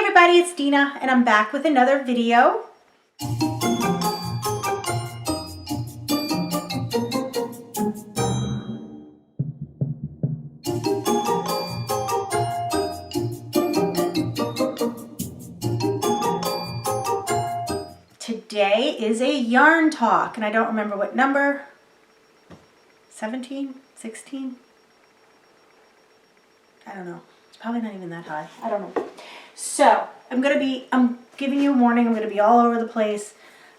everybody, it's Dina and I'm back with another video. Today is a yarn talk and I don't remember what number, 17, 16? I don't know. It's probably not even that high. I don't know. So I'm giving you a warning. I'm going to be all over the place.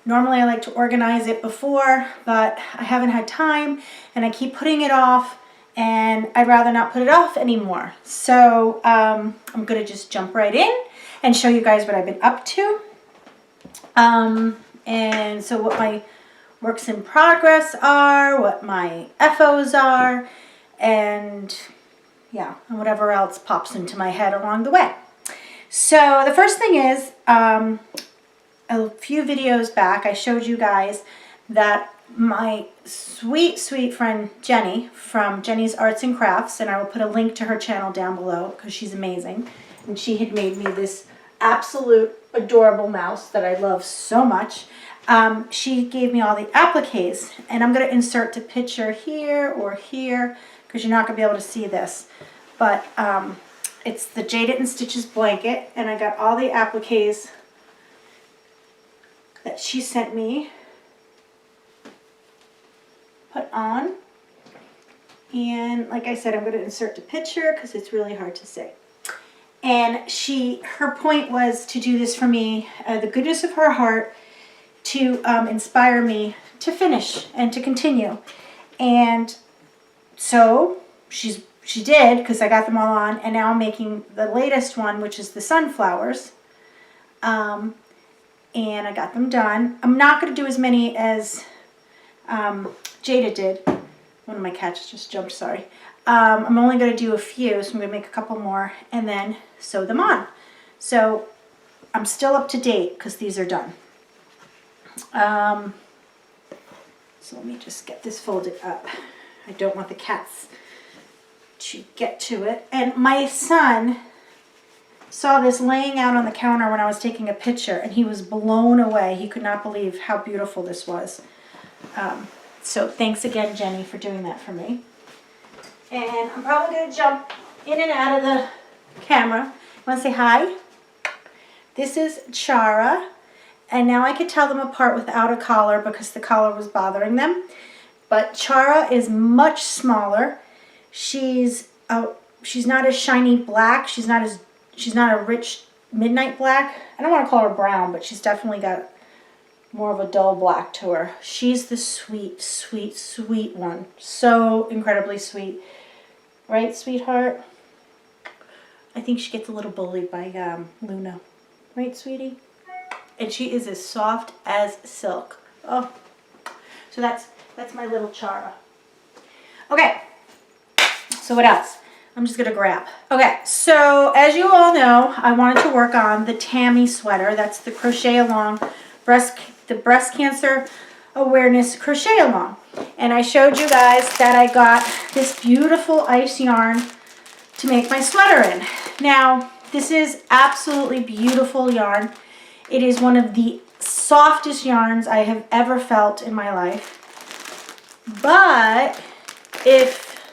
Normally I like to organize it before, but I haven't had time and I keep putting it off and I'd rather not put it off anymore. So I'm going to just jump right in and show you guys what I've been up to. And so what my works in progress are, what my FOs are, and yeah, and whatever else pops into my head along the way. So the first thing is, a few videos back, I showed you guys that my sweet, sweet friend Jenny from Jenny's Arts and Crafts, and I will put a link to her channel down below because she's amazing, and she had made me this absolute adorable mouse that I love so much. She gave me all the appliques, and I'm going to insert the picture here or here because you're not going to be able to see this, but it's the Jaded and Stitches blanket, and I got all the appliques that she sent me put on, and like I said, I'm going to insert the picture because it's really hard to see. And her point was to do this for me, the goodness of her heart, to inspire me to finish and to continue. And so she did, because I got them all on, and now I'm making the latest one, which is the sunflowers. And I got them done. I'm not going to do as many as Jada did. One of my cats just jumped, sorry. I'm only going to do a few, so I'm going to make a couple more and then sew them on. So I'm still up to date because these are done. So let me just get this folded up. I don't want the cats to get to it. And my son saw this laying out on the counter when I was taking a picture, and he was blown away. He could not believe how beautiful this was. So thanks again, Jenny, for doing that for me. And I'm probably going to jump in and out of the camera. Want to say hi? This is Chara. And now I could tell them apart without a collar because the collar was bothering them. But Chara is much smaller. She's not as shiny black. She's not a rich midnight black. I don't want to call her brown, but she's definitely got more of a dull black to her. She's the sweet, sweet, sweet one. So incredibly sweet. Right, sweetheart? I think she gets a little bullied by Luna. Right, sweetie? And she is as soft as silk. Oh, so that's my little Chara. Okay, so what else? I'm just gonna grab. Okay, so as you all know, I wanted to work on the Tammy sweater. That's the Crochet Along the breast cancer awareness crochet along. And I showed you guys that I got this beautiful ice yarn to make my sweater in. Now, this is absolutely beautiful yarn. It is one of the softest yarns I have ever felt in my life. But if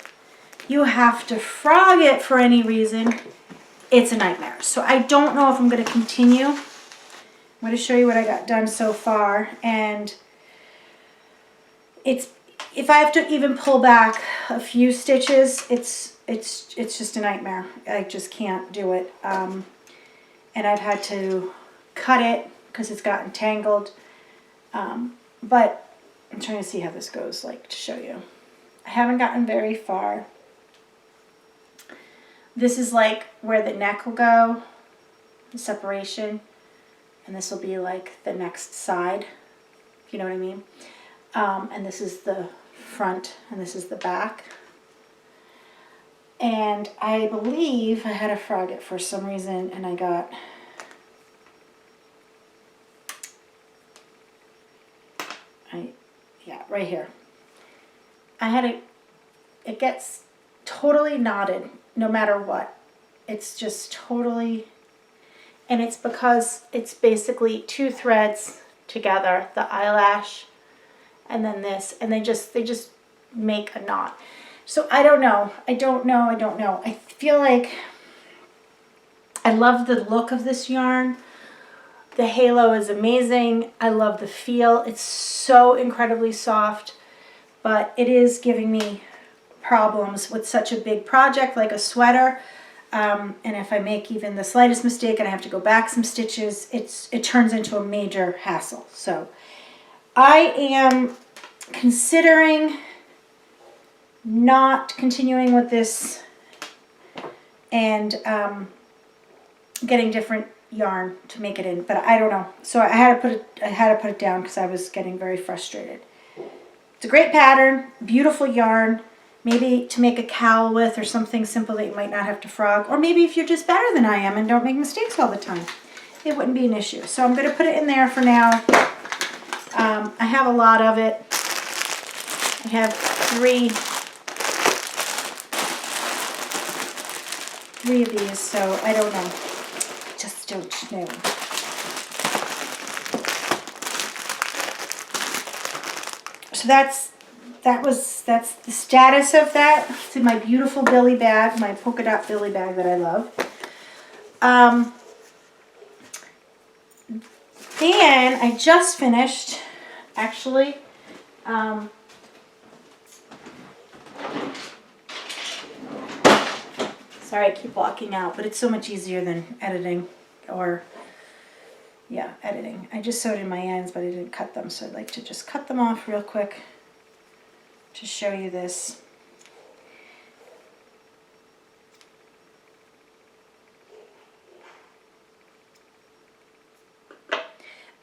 you have to frog it for any reason, it's a nightmare. So I don't know if I'm going to continue. I'm going to show you what I got done so far, and if I have to even pull back a few stitches, it's just a nightmare. I just can't do it. And I've had to cut it because it's gotten tangled. But I'm trying to see how this goes, like, to show you. I haven't gotten very far. This is like where the neck will go, the separation. And this will be like the next side, if you know what I mean. And this is the front, and this is the back. And I believe I had to frog it for some reason, and I got right here. It gets totally knotted no matter what. It's just totally, and it's because it's basically 2 threads together, the eyelash and then this, and they just make a knot. So I don't know. I feel like I love the look of this yarn. The halo is amazing. I love the feel. It's so incredibly soft, but it is giving me problems with such a big project like a sweater. And if I make even the slightest mistake and I have to go back some stitches, it turns into a major hassle. So I am considering not continuing with this and getting different yarn to make it in, but I don't know. So I had to put it down because I was getting very frustrated. It's a great pattern, beautiful yarn, maybe to make a cowl with or something simple that you might not have to frog, or maybe if you're just better than I am and don't make mistakes all the time, it wouldn't be an issue. So I'm going to put it in there for now. I have a lot of it. I have three of these, so I don't know. Just don't know. So that's the status of that. It's in my beautiful Billy bag, my polka dot Billy bag that I love. Then I just finished, actually, sorry, I keep walking out, but it's so much easier than editing or, yeah, editing. I just sewed in my ends, but I didn't cut them, so I'd like to just cut them off real quick to show you this.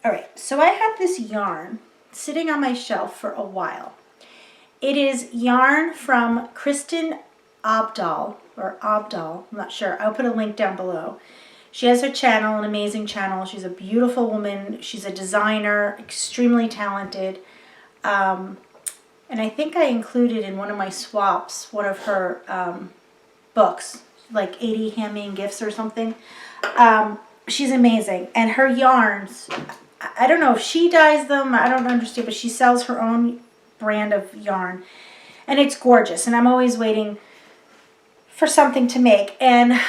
All right, so I had this yarn sitting on my shelf for a while. It is yarn from Kristen Abdal, I'm not sure. I'll put a link down below. She has her channel, an amazing channel. She's a beautiful woman. She's a designer, extremely talented. And I think I included in one of my swaps one of her books, like 80 Handmade Gifts or something. She's amazing. And her yarns, I don't know if she dyes them, I don't understand, but she sells her own brand of yarn. And it's gorgeous. And I'm always waiting for something to make. And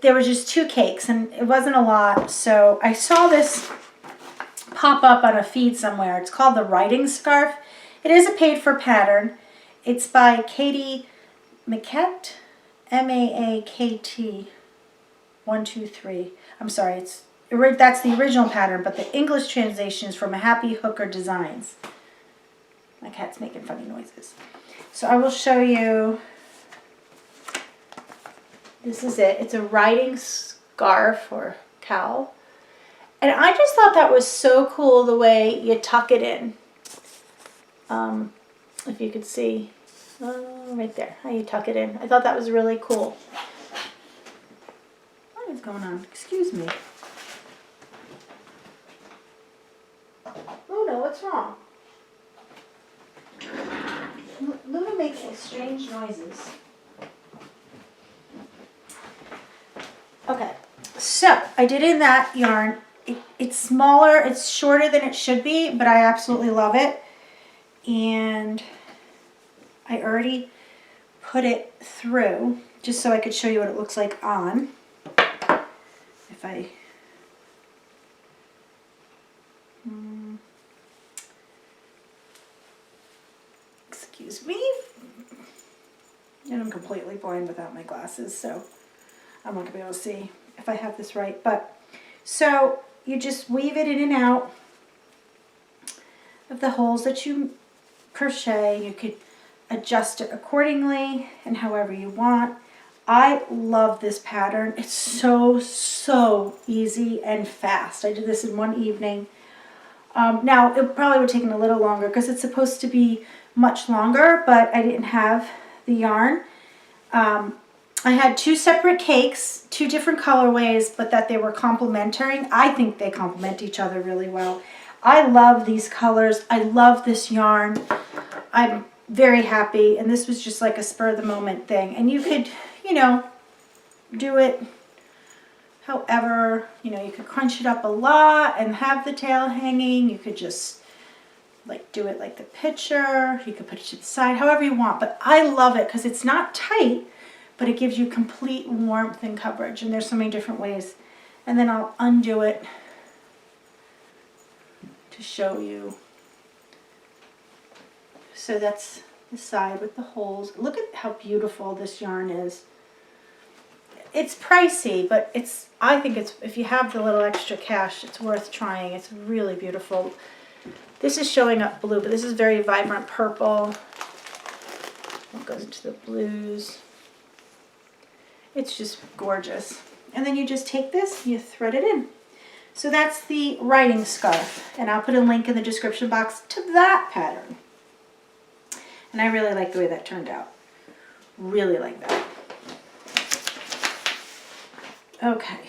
there were just 2 cakes and it wasn't a lot. So I saw this pop up on a feed somewhere. It's called the Riding Scarf. It is a paid for pattern. It's by Katie Mackett, M-A-A-K-T 123. I'm sorry, that's the original pattern, but the English translation is from A Happy Hooker Designs. My cat's making funny noises. So I will show you. This is it. It's a riding scarf or cowl. And I just thought that was so cool the way you tuck it in. If you could see right there, how you tuck it in. I thought that was really cool. What is going on? Excuse me. Luna, what's wrong? Luna makes these strange noises. Okay, so I did in that yarn. It's smaller, it's shorter than it should be, but I absolutely love it. And I already put it through just so I could show you what it looks like on. If I excuse me. And I'm completely blind without my glasses, so I'm not going to be able to see if I have this right. But so you just weave it in and out of the holes that you crochet. You could adjust it accordingly and however you want. I love this pattern. It's so easy and fast. I did this in one evening. Now it probably would take a little longer because it's supposed to be much longer, but I didn't have the yarn. I had 2 separate cakes, 2 different colorways, but that they were complementary. I think they complement each other really well. I love these colors. I love this yarn. I'm very happy, and this was just like a spur of the moment thing. And you could, you know, do it however, you know, you could crunch it up a lot and have the tail hanging. You could just like do it like the picture. You could put it to the side, however you want. But I love it because it's not tight, but it gives you complete warmth and coverage. And there's so many different ways. And then I'll undo it to show you. So that's the side with the holes. Look at how beautiful this yarn is. It's pricey, but I think it's, if you have the little extra cash, it's worth trying. It's really beautiful. This is showing up blue, but this is very vibrant purple. It goes into the blues. It's just gorgeous. And then you just take this, you thread it in. So that's the riding scarf. And I'll put a link in the description box to that pattern. And I really like the way that turned out. Really like that. Okay.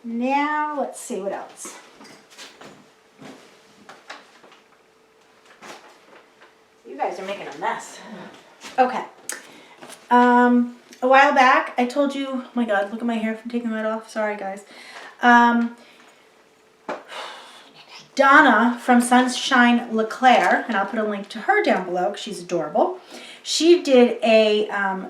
Now, let's see what else. You guys are making a mess. Okay. A while back, I told you, oh my God, look at my hair from taking that off. Sorry, guys. Donna from Sunshine LeClaire, and I'll put a link to her down below because she's adorable. She did a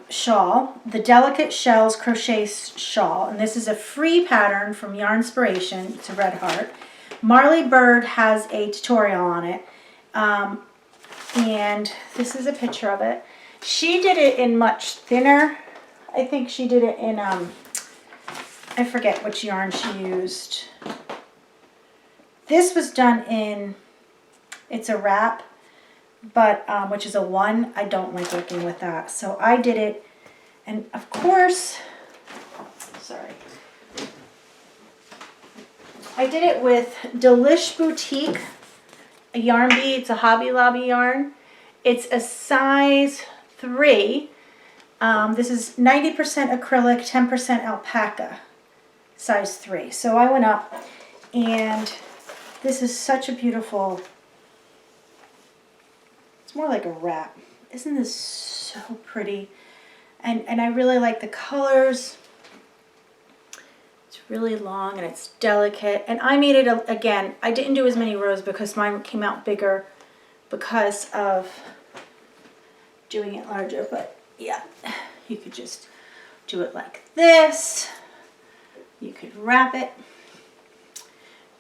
shawl, the Delicate Shells Crochet Shawl, and this is a free pattern from Yarnspiration. It's a red heart. Marley Bird has a tutorial on it, and this is a picture of it. She did it in much thinner. I think she did it in, I forget which yarn she used. This was done in, it's a wrap, but which is a 1. I don't like working with that. So I did it, and of course, sorry. I did it with Delish Boutique, a yarn bee. It's a Hobby Lobby yarn. It's a size 3. This is 90% acrylic, 10% alpaca, size 3. So I went up, and this is such a beautiful, it's more like a wrap. Isn't this so pretty? And I really like the colors. It's really long and it's delicate. And I made it, again, I didn't do as many rows because mine came out bigger because of doing it larger. But yeah, you could just do it like this. You could wrap it.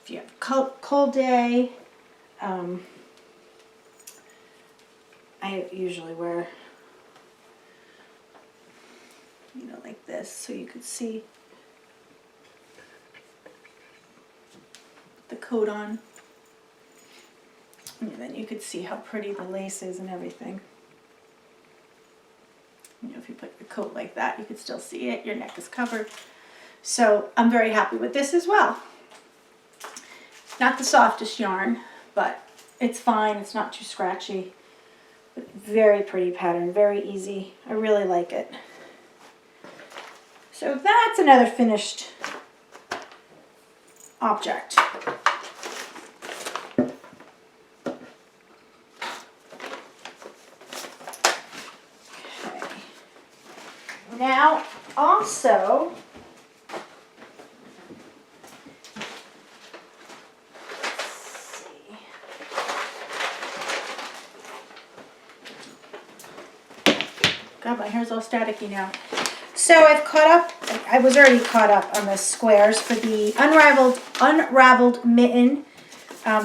If you have a cold day, I usually wear, you know, like this, so you could see the coat on. And then you could see how pretty the lace is and everything. You know, if you put your coat like that, you could still see it. Your neck is covered. So I'm very happy with this as well. Not the softest yarn, but it's fine. It's not too scratchy. But very pretty pattern, very easy. I really like it. So that's another finished object. Okay. Now, also, God, my hair's all staticky now. So I've caught up, I was already caught up on the squares for the Unraveled Mitten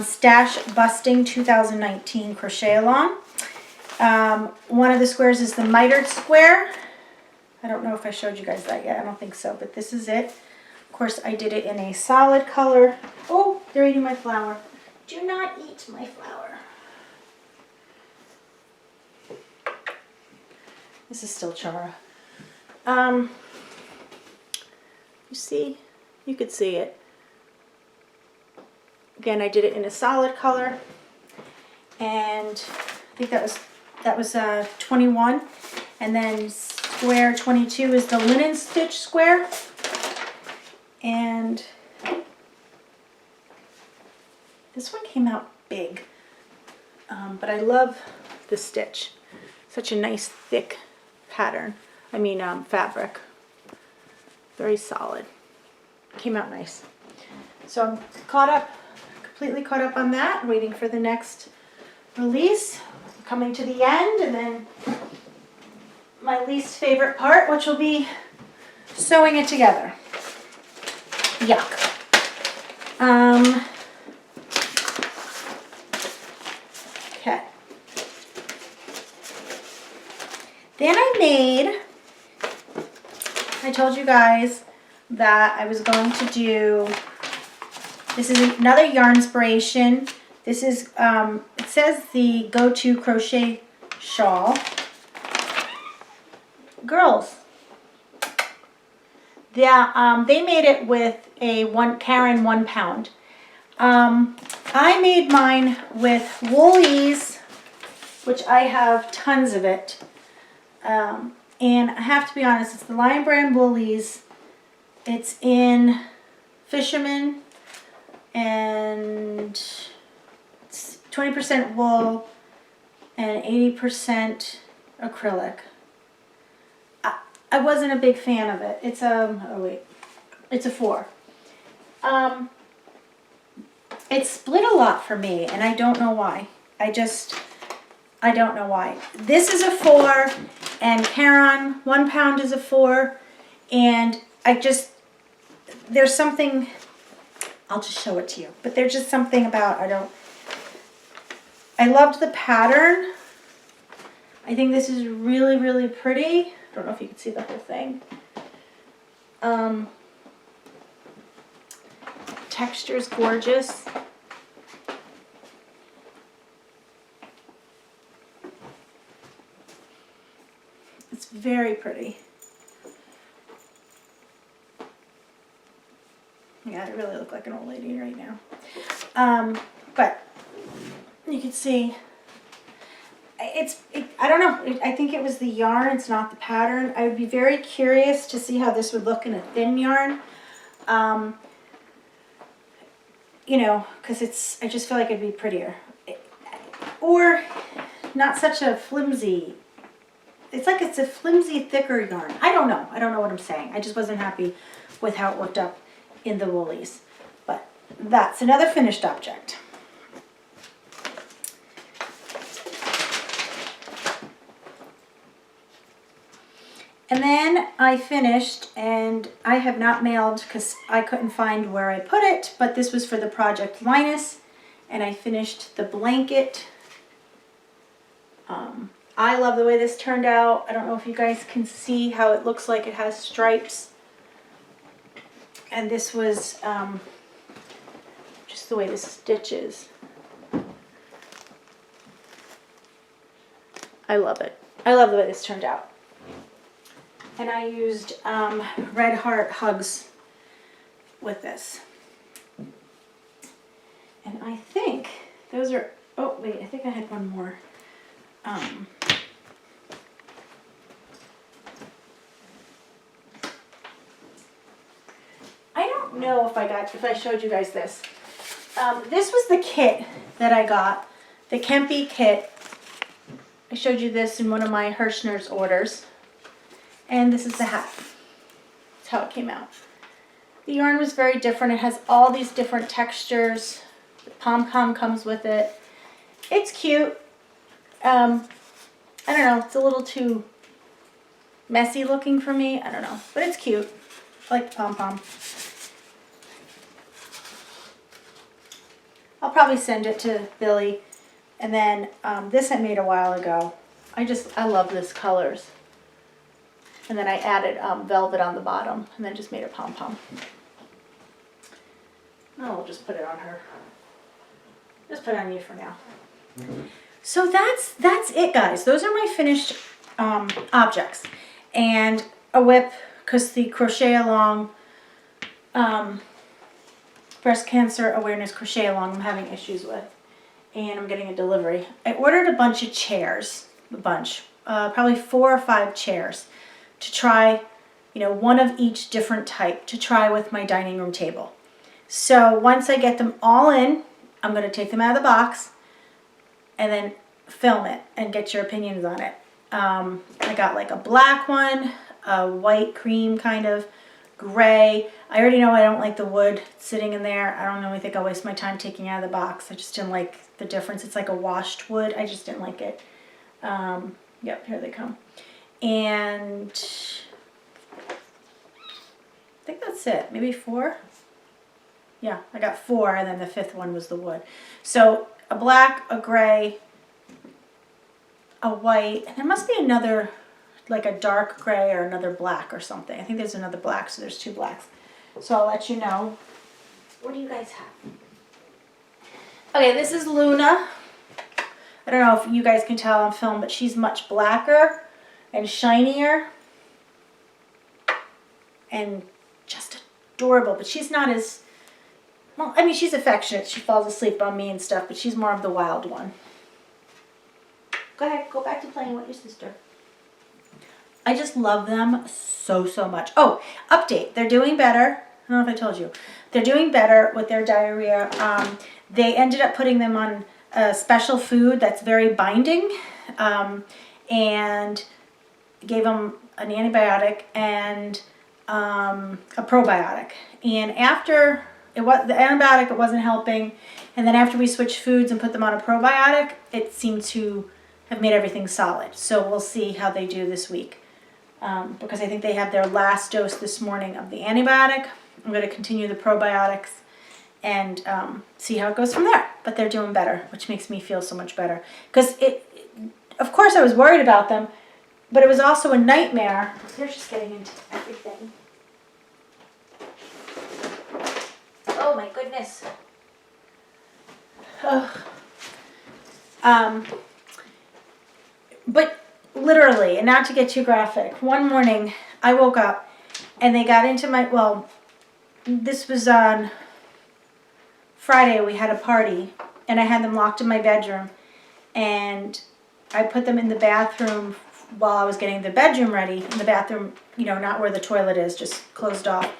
Stash Busting 2019 Crochet Along. One of the squares is the mitered square. I don't know if I showed you guys that yet. I don't think so, but this is it. Of course, I did it in a solid color. Oh, they're eating my flower. Do not eat my flower. This is still Chara. You see? You could see it. Again, I did it in a solid color. And I think that was 21. And then square 22 is the linen stitch square. And this one came out big. But I love the stitch. Such a nice thick pattern. fabric. Very solid. Came out nice. So I'm completely caught up on that, waiting for the next release. Coming to the end, and then my least favorite part, which will be sewing it together. Yuck. Okay. Then I told you guys that I was going to do, this is another yarn inspiration. This is, it says the Go-To Crochet Shawl. Girls. Yeah, they made it with a Karen 1 pound. I made mine with Woolies, which I have tons of it. And I have to be honest, it's the Lion Brand Woolies. It's in Fisherman, and it's 20% wool and 80% acrylic. I wasn't a big fan of it. It's it's a 4. It split a lot for me, and I don't know why. I don't know why. This is a 4, and Karen 1 pound is a 4, and there's something, I'll just show it to you, but there's just something about, I loved the pattern. I think this is really, really pretty. I don't know if you can see the whole thing. Texture is gorgeous. It's very pretty. Yeah, I really look like an old lady right now. But you can see, I don't know, I think it was the yarn, it's not the pattern. I would be very curious to see how this would look in a thin yarn. You know, because I just feel like it'd be prettier. Or not such a flimsy, it's a flimsy, thicker yarn. I don't know what I'm saying. I just wasn't happy with how it worked up in the Woolies. But that's another finished object. And then I finished, and I have not mailed because I couldn't find where I put it, but this was for the project Linus, and I finished the blanket. I love the way this turned out. I don't know if you guys can see how it looks like it has stripes. And this was just the way the stitches. I love it. I love the way this turned out. And I used Red Heart Hugs with this. And I think those are, oh wait, I think I had one more. I don't know if I showed you guys this. This was the kit that I got, the Kempe kit. I showed you this in one of my Hirschner's orders. And this is the hat. That's how it came out. The yarn was very different. It has all these different textures. The pom-pom comes with it. It's cute. I don't know. It's a little too messy looking for me. I don't know. But it's cute. I like the pom-pom. I'll probably send it to Billy. And then this I made a while ago. I love this colors. And then I added velvet on the bottom, and then just made a pom-pom. I'll just put it on her. Just put it on you for now. So that's it, guys. Those are my finished objects. And a whip, because the Crochet Along breast cancer awareness crochet along I'm having issues with. And I'm getting a delivery. I ordered a bunch of chairs, probably 4 or 5 chairs to try, one of each different type to try with my dining room table. So once I get them all in, I'm going to take them out of the box and then film it and get your opinions on it. I got like a black one, a white cream kind of gray. I already know I don't like the wood sitting in there. I don't really think I'll waste my time taking it out of the box. I just didn't like the difference. It's like a washed wood. I just didn't like it. Yep, here they come. And I think that's it. Maybe 4? Yeah, I got 4, and then the 5th one was the wood. So a black, a gray, a white, and there must be another, like a dark gray or another black or something. I think there's another black, so there's 2 blacks. So I'll let you know. What do you guys have? Okay, this is Luna. I don't know if you guys can tell on film, but she's much blacker and shinier and just adorable. But she's not as, well, I mean, she's affectionate. She falls asleep on me and stuff, but she's more of the wild one. Go ahead, go back to playing with your sister. I just love them so, so much. Oh, update. They're doing better. I don't know if I told you. They're doing better with their diarrhea. They ended up putting them on a special food that's very binding, and gave them an antibiotic and a probiotic. And after the antibiotic, it wasn't helping. And then after we switched foods and put them on a probiotic, it seemed to have made everything solid. So we'll see how they do this week. Because I think they had their last dose this morning of the antibiotic. I'm going to continue the probiotics and see how it goes from there. But they're doing better, which makes me feel so much better. Because of course I was worried about them, but it was also a nightmare. They're just getting into everything. Oh my goodness. Ugh. But literally, and not to get too graphic, one morning I woke up and they got into my, well, this was on Friday, we had a party and I had them locked in my bedroom and I put them in the bathroom while I was getting the bedroom ready, in the bathroom, you know, not where the toilet is, just closed off.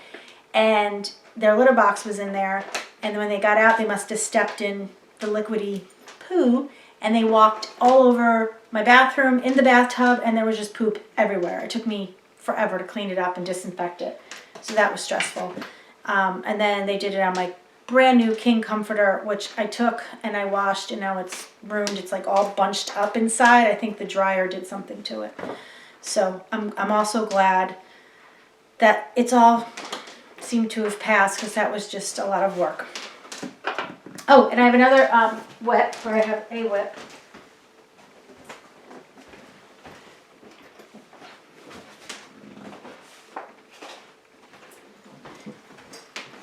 And their litter box was in there, and when they got out, they must have stepped in the liquidy poo, and they walked all over my bathroom, in the bathtub, and there was just poop everywhere. It took me forever to clean it up and disinfect it, so that was stressful. And then they did it on my brand new king comforter, which I took and I washed, and now it's ruined. It's like all bunched up inside. I think the dryer did something to it. So I'm also glad that it's all seemed to have passed, because that was just a lot of work. Oh, and I have another whip, where I have a whip.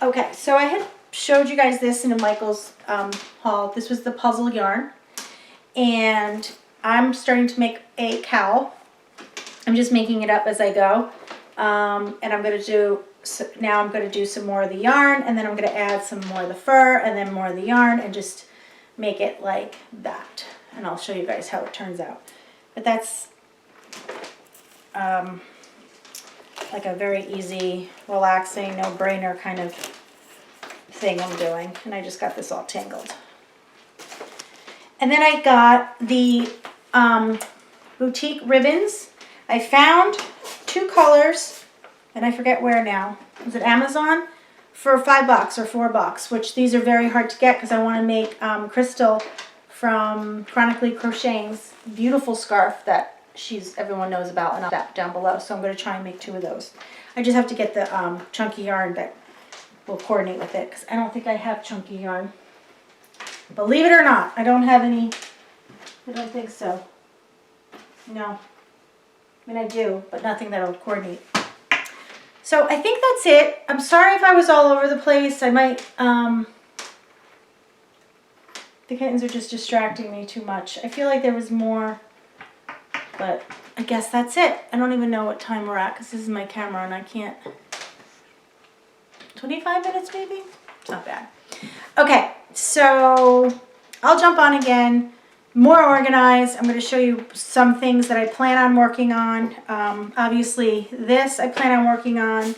Okay, so I had showed you guys this in a Michael's haul. This was the puzzle yarn, and I'm starting to make a cowl. I'm just making it up as I go, and I'm going to do, so now I'm going to do some more of the yarn, and then I'm going to add some more of the fur, and then more of the yarn, and just make it like that. And I'll show you guys how it turns out. But that's like a very easy, relaxing, no-brainer kind of thing I'm doing. And I just got this all tangled. And then I got the boutique ribbons. I found 2 colors, and I forget where now. Was it Amazon? For $5 or $4, which these are very hard to get because I want to make Crystal from Chronically Crocheting's beautiful scarf that everyone knows about, and I'll that down below. So I'm going to try and make 2 of those. I just have to get the chunky yarn that will coordinate with it, because I don't think I have chunky yarn. Believe it or not, I don't have any. I don't think so. No. I mean, I do, but nothing that'll coordinate. So I think that's it. I'm sorry if I was all over the place. I might, the kittens are just distracting me too much. I feel like there was more, but I guess that's it. I don't even know what time we're at, because this is my camera and I can't. 25 minutes maybe? It's not bad. Okay, so I'll jump on again. More organized. I'm going to show you some things that I plan on working on. Obviously this I plan on working on.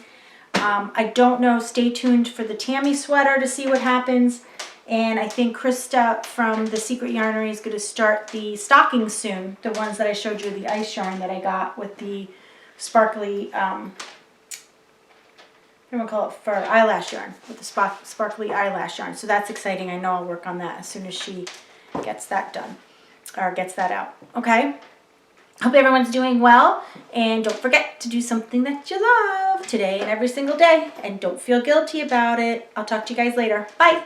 I don't know. Stay tuned for the Tammy sweater to see what happens. And I think Krista from The Secret Yarnery is going to start the stockings soon. The ones that I showed you, the ice yarn that I got with the sparkly, I'm gonna call it fur eyelash yarn with the sparkly eyelash yarn. So that's exciting. I know I'll work on that as soon as she gets that done or gets that out. Okay. Hope everyone's doing well, and don't forget to do something that you love today and every single day, and don't feel guilty about it. I'll talk to you guys later. Bye.